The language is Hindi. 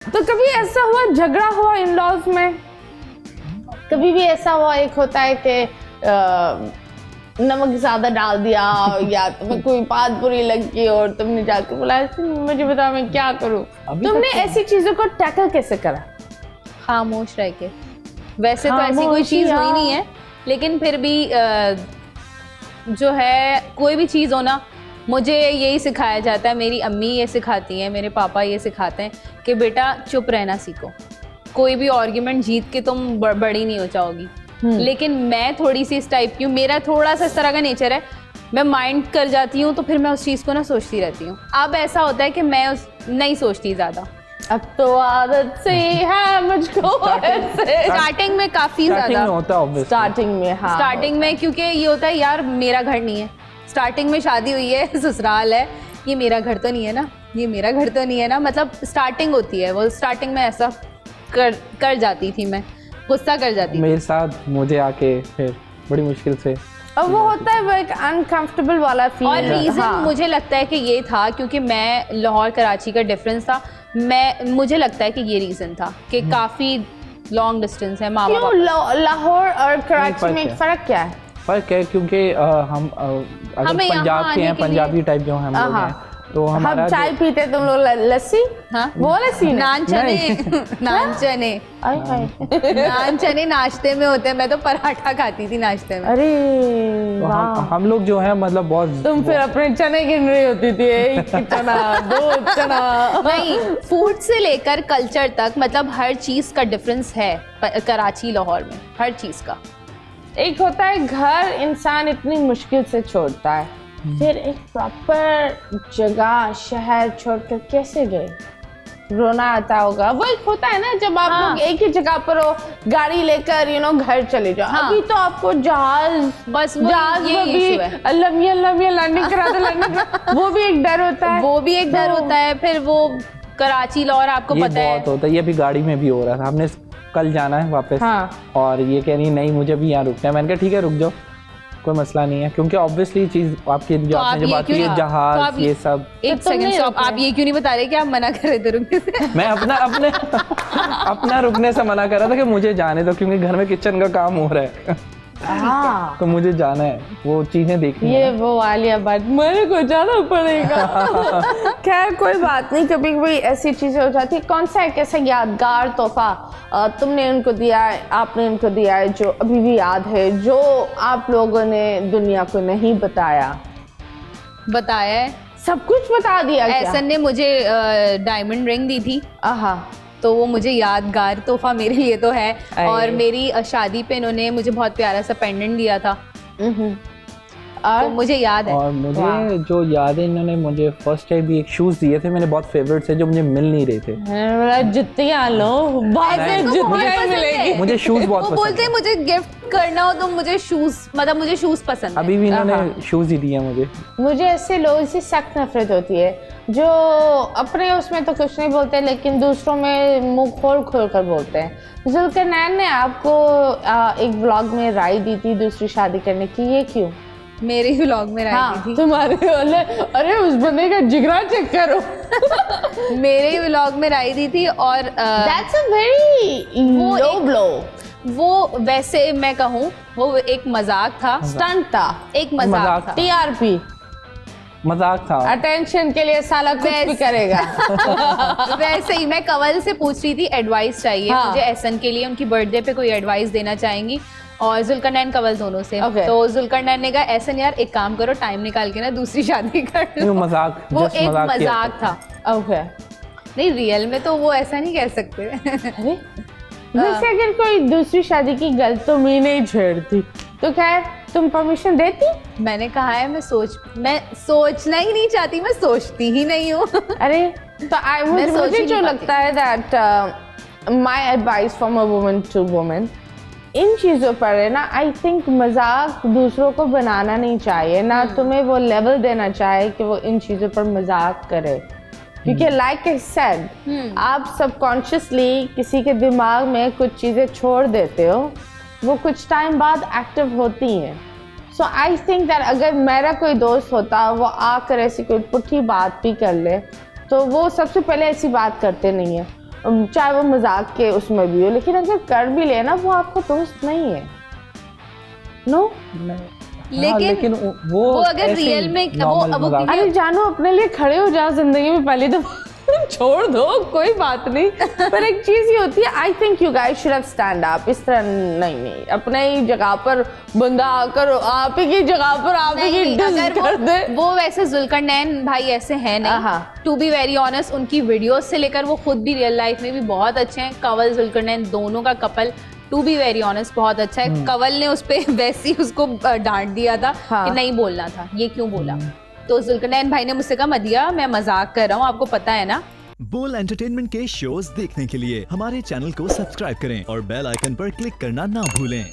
तो कभी ऐसा हुआ झगड़ा हुआ इन लॉज में? कभी भी ऐसा हुआ, एक होता है कि नमक ज्यादा डाल दिया या तुम्हें कोई बात बुरी लगी और तुमने जाके बोला मुझे बता मैं क्या करूं, तुमने ऐसी चीजों को टैकल कैसे करा? खामोश रह के। वैसे तो ऐसी कोई चीज हुई नहीं है, लेकिन फिर भी जो है कोई भी चीज़ हो ना, मुझे यही सिखाया जाता है, मेरी अम्मी ये सिखाती हैं, मेरे पापा ये सिखाते हैं कि बेटा चुप रहना सीखो, कोई भी आर्ग्यूमेंट जीत के तुम बड़ी नहीं हो जाओगी। लेकिन मैं थोड़ी सी इस टाइप की हूँ, मेरा थोड़ा सा इस तरह का नेचर है, मैं माइंड कर जाती हूँ तो फिर मैं उस चीज़ को ना सोचती रहती हूँ। अब ऐसा होता है कि मैं नहीं सोचती ज़्यादा, अब तो आदत से है मुझको ऐसे। स्टार्टिंग में काफ़ी ज़्यादा होता है, स्टार्टिंग में, हाँ स्टार्टिंग में, क्योंकि ये होता है यार मेरा घर नहीं है, स्टार्टिंग में शादी हुई है, ससुराल है, ये मेरा घर तो नहीं है ना, ये मेरा घर तो नहीं है ना, मतलब स्टार्टिंग होती है वो। स्टार्टिंग में ऐसा कर जाती थी, मैं गुस्सा कर जाती थी। मेरे साथ मुझे आके फिर बड़ी मुश्किल से, अब वो होता है वो एक अनकंफर्टेबल वाला फील। और रीज़न मुझे लगता है कि ये था क्योंकि मैं लाहौर कराची का डिफरेंस था, मुझे लगता है कि ये रीज़न था कि काफ़ी लॉन्ग डिस्टेंस है। क्यों लाहौर और कराची में फ़र्क क्या है? फ़र्क है क्योंकि हम अगर पंजाब के हैं, पंजाबी टाइप जो हम लोग हैं, तो हमारा हम चाय पीते तुम लोग लस्सी, हाँ वो लस्सी नान चने नान चने नान चने नाश्ते में होते हैं, मैं तो पराठा खाती थी नाश्ते में। अरे तो हम लोग जो है मतलब बहुत, तुम फिर अपने चने गिन रही होती थी, एक चना दो चना। नहीं, फूड से लेकर कल्चर तक मतलब हर चीज़ का डिफरेंस है कराची लाहौर में, हर चीज़ का। एक होता है घर इंसान इतनी मुश्किल से छोड़ता है, फिर एक प्रॉपर जगह शहर छोड़कर कैसे गए? रोना आता होगा। वो एक होता है ना जब आप लोग एक ही जगह पर हो, गाड़ी लेकर घर चले जाओ। अभी तो आपको जहाज, बस जहाज में भी लम्बिया लैंडिंग करा दो, वो भी एक डर होता है, वो भी एक डर होता है। फिर वो कराची लाहौर आपको पता है बहुत होता है, ये भी गाड़ी में भी हो रहा था। हमने कल जाना है वापस, और ये कह रही नहीं मुझे भी यहाँ रुकना है। मैंने कहा ठीक है रुक जाओ, कोई मसला नहीं है, क्योंकि ऑब्वियसली चीज आपकी जो आपने जो बात की है जहाज ये सब। एक सेकंड, आप ये क्यों नहीं बता रहे कि आप मना कर रहे थे रुकने से? मैं अपना रुकने से मना कर रहा था कि मुझे जाने दो, क्योंकि घर में किचन का काम हो रहा है। तो मुझे जाना है, वो चीजें देखनी ये वो वाली बात, मेरे को जाना पड़ेगा। खैर कोई बात नहीं, कभी कभी ऐसी चीजें हो जाती है। कौन सा एक ऐसा यादगार तोहफा तुमने उनको दिया है, आपने उनको दिया है, जो अभी भी याद है, जो आप लोगों ने दुनिया को नहीं बताया? बताया है, सब कुछ बता दिया। एहसन ने मुझे डायमंड रिंग दी थी, तो वो मुझे यादगार तोहफा मेरे लिए तो है। और मेरी शादी पे इन्होंने मुझे बहुत प्यारा सा पेंडेंट दिया था, तो मुझे याद है। और मुझे जो याद है, इन्होंने मुझे फर्स्ट टाइम भी एक शूज दिए थे, मेरे बहुत फेवरेट थे, जो मुझे मिल नहीं रहे थे। जुतियां लो, जुतियां मिलेगी। मुझे शूज बहुत पसंद है। वो बोलते हैं मुझे गिफ्ट करना हो तो मुझे शूज, मतलब मुझे शूज पसंद है। अभी भी इन्होंने शूज ही दिए मुझे। मुझे ऐसे लोगों से सख्त नफरत होती है जो अपने उसमें तो कुछ नहीं बोलते, लेकिन दूसरों में मुंह खोल कर बोलते हैं। जुल्करनैन ने आपको एक व्लॉग में राय दी थी दूसरी शादी करने की, ये क्यों? मेरे ही व्लॉग में राय दी थी। तुम्हारे वाले, अरे उस बंदे का जिगरा चेक करो। मेरे ही व्लॉग में राय दी थी, और that's a very low blow. वो वैसे मैं कहूँ वो एक मजाक था, स्टंट था, एक मजाक था, टीआरपी, मजाक था, अटेंशन के लिए साला कुछ भी करेगा। वैसे ही मैं कंवल से पूछ रही थी एडवाइस चाहिए मुझे एहसन के लिए, उनकी बर्थडे पे कोई एडवाइस देना चाहेंगी, और जुल्करनैन कंवल दोनों से। तो जुल्करनैन ने कहा एहसन यार एक काम करो, टाइम निकाल के ना दूसरी शादी कर लो। मजाक, वो एक मजाक था। ओके, नहीं रियल में तो वो ऐसा नहीं कह सकते। अरे वैसे अगर कोई दूसरी शादी की गलत तो मैं नहीं छेड़ती, तो खैर तुम परमिशन देती? मैंने कहा है मैं सोचना ही नहीं चाहती, मैं सोचती ही नहीं हूँ। अरे तो मुझे जो लगता है that my advice from a woman to woman, इन चीज़ों पर है ना, आई थिंक मजाक दूसरों को बनाना नहीं चाहिए ना, तुम्हें वो लेवल देना चाहिए कि वो इन चीज़ों पर मजाक करे, क्योंकि लाइक आई सेड, आप सबकॉन्शियसली किसी के दिमाग में कुछ चीज़ें छोड़ देते हो, वो कुछ टाइम बाद एक्टिव होती हैं। सो आई थिंक दैट अगर मेरा कोई दोस्त होता, वो आकर ऐसी कोई पुट्ठी बात भी कर ले, तो वो सबसे पहले ऐसी बात करते नहीं है, चाहे वो मजाक के उसमें भी हो, लेकिन अगर कर भी ले ना वो आपका दोस्त नहीं है। नो लेकिन वो अगर रियल में वो अरे जानो अपने लिए खड़े हो जाओ जिंदगी में पहली दफा छोड़ दो कोई बात नहीं, पर एक चीज ही होती है, I think you guys should have stand up. इस तरह नहीं अपने ही जगह पर बंदा आकर आप ही की जगह पर आप ही की डिस कर दे। वो वैसे जुल्करनैन भाई ऐसे हैं नहीं, टू बी वेरी ऑनेस्ट। उनकी वीडियोस से लेकर वो खुद भी रियल लाइफ में भी बहुत अच्छे हैं। कंवल जुल्करनैन दोनों का couple to be very honest बहुत अच्छा है। कंवल ने उस पे वैसे ही उसको डांट दिया था कि नहीं बोलना था, ये क्यों बोला, तो जुल्करनैन भाई ने मुझसे कहा मदिया मैं मजाक कर रहा हूँ, आपको पता है ना। बोल एंटरटेनमेंट के शोज देखने के लिए हमारे चैनल को सब्सक्राइब करें और बेल आइकन पर क्लिक करना ना भूलें।